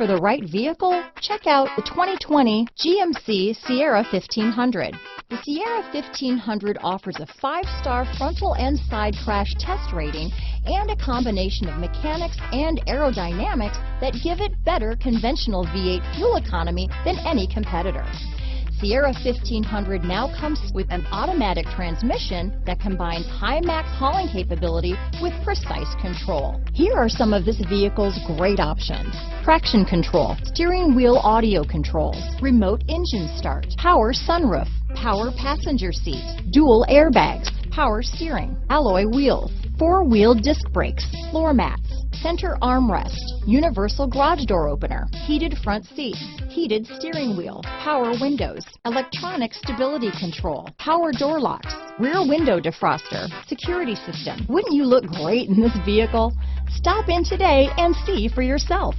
for the right vehicle? Check out the 2020 GMC Sierra 1500. The Sierra 1500 offers a 5-star frontal and side crash test rating and a combination of mechanics and aerodynamics that give it better conventional V8 fuel economy than any competitor. Sierra 1500 now comes with an automatic transmission that combines high max hauling capability with precise control. Here are some of this vehicle's great options: traction control, steering wheel audio controls, remote engine start, power sunroof, power passenger seat, dual airbags, power steering, alloy wheels, 4-wheel disc brakes, floor mats, center armrest, universal garage door opener, heated front seats, heated steering wheel, power windows, electronic stability control, power door locks, rear window defroster, security system. Wouldn't you look great in this vehicle? Stop in today and see for yourself.